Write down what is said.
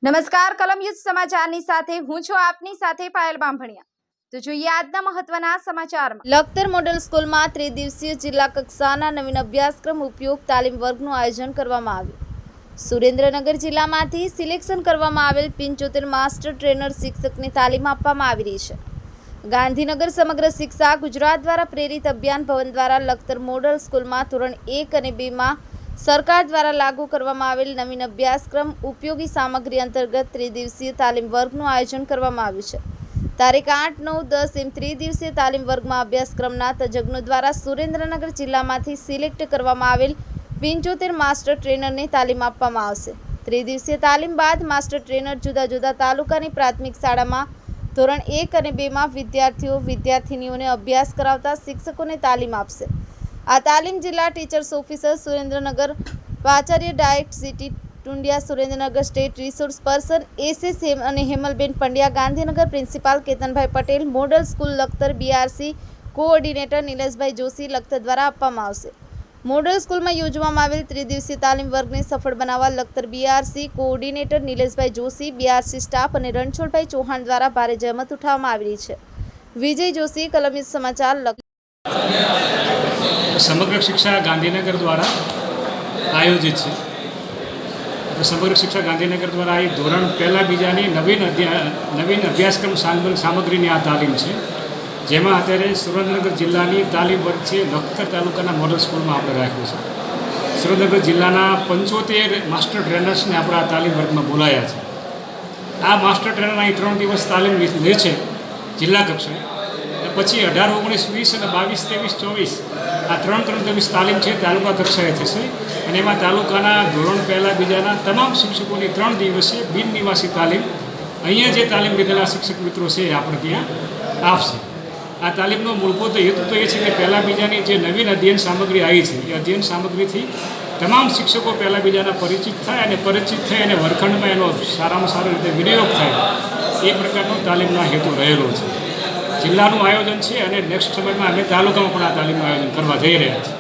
નમસ્કાર કલમ યુદ્ધ સમાચારની સાથે હું છું આપની સાથે પાયલ બાંભણિયા। તો જોઈએ આજના મહત્વના સમાચારમાં। લખતર મોડલ સ્કૂલમાં ત્રિદિવસીય જિલ્લા કક્ષાના નવીન અભ્યાસક્રમ ઉપયોગ તાલીમ વર્ગનું આયોજન કરવામાં આવ્યું। સુરેન્દ્રનગર જિલ્લામાંથી સિલેક્શન કરવામાં આવેલ 75 માસ્ટર ટ્રેનર શિક્ષકની તાલીમ આપવામાં આવી રહી છે। ગાંધીનગર સમગ્ર શિક્ષા ગુજરાત દ્વારા પ્રેરિત અભિયાન ભવન દ્વારા લખતર મોડલ સ્કૂલમાં ધોરણ 1 અને 2 માં સરકાર દ્વારા લાગુ કરવામાં આવેલ નવીન અભ્યાસક્રમ ઉપયોગી સામગ્રી અંતર્ગત ત્રિદિવસીય તાલીમ વર્ગનું આયોજન કરવામાં આવ્યું છે। તારીખ 8, 9, 10 એમ ત્રિદિવસીય તાલીમ વર્ગમાં અભ્યાસક્રમના તજજ્ઞો દ્વારા સુરેન્દ્રનગર જિલ્લામાંથી સિલેક્ટ કરવામાં આવેલ 75 માસ્ટર ટ્રેનરને તાલીમ આપવામાં આવશે। ત્રિદિવસીય તાલીમ બાદ માસ્ટર ટ્રેનર જુદા જુદા તાલુકાની પ્રાથમિક શાળામાં ધોરણ 1 અને 2 માં વિદ્યાર્થીઓ વિદ્યાર્થિનીઓને અભ્યાસ કરાવતા શિક્ષકોને તાલીમ આપશે। આ તાલીમ જિલ્લા ટીચર્સ ઓફિસર સુરેન્દ્રનગર, આચાર્ય DIET city Tundiya, Surendranagar state resource person SS અને Hemalben Pandya, Gandhinagar principal Ketanbhai Patel, model school Lakhtar BRC coordinator Nileshbhai Joshi Lakhtar દ્વારા આપવામાં આવશે। મોડલ સ્કૂલમાં યોજવામાં આવેલ ત્રિદિવસીય તાલીમ વર્ગને સફળ બનાવવા Lakhtar BRC coordinator Nileshbhai Joshi, BRC staff અને રણછોડભાઈ ચૌહાણ દ્વારા ભારે જહેમત ઉઠાવવામાં આવી રહી છે। વિજય જોશી, કલમ યુદ્ધ સમાચાર, લખતર। સમગ્ર શિક્ષા ગાંધીનગર દ્વારા આયોજિત છે। સમગ્ર શિક્ષા ગાંધીનગર દ્વારા આ ધોરણ 1, 2ની નવીન અભ્યાસક્રમ સામગ્રીની આ તાલીમ છે, જેમાં અત્યારે સુરેન્દ્રનગર જિલ્લાની તાલીમ વર્ગ છે લખતર તાલુકાના મોડલ સ્કૂલમાં આપણે રાખ્યું છે। સુરેન્દ્રનગર જિલ્લાના 75 માસ્ટર ટ્રેનર્સને આપણા આ તાલીમ વર્ગમાં બોલાયા છે। આ માસ્ટર ટ્રેનર અહીં 3 દિવસ તાલીમ લે છે જિલ્લા કક્ષાએ, પછી 18, 19, 20 અને 22, 23, 24 આ 3 દિવસ તાલીમ છે તાલુકા કક્ષાએ થશે અને એમાં તાલુકાના ધોરણ 1, 2ના તમામ શિક્ષકોની 3 દિવસીય બિનનિવાસી તાલીમ અહીંયા જે તાલીમ લીધેલા શિક્ષક મિત્રો છે એ આપણે ત્યાં આપશે। આ તાલીમનો મૂળભૂત હેતુ તો એ છે કે 1, 2ની જે નવીન અધ્યયન સામગ્રી આવી છે એ અધ્યયન સામગ્રીથી તમામ શિક્ષકો 1, 2ના પરિચિત થાય અને પરિચિત થઈ અને વર્ગખંડમાં એનો સારામાં સારો રીતે વિનિયોગ થાય એ પ્રકારનો તાલીમનો હેતુ રહેલો છે। જિલ્લાનું આયોજન છે અને નેક્સ્ટ સમયમાં અમે તાલુકામાં પણ આ તાલીમનું આયોજન કરવા જઈ રહ્યા છીએ।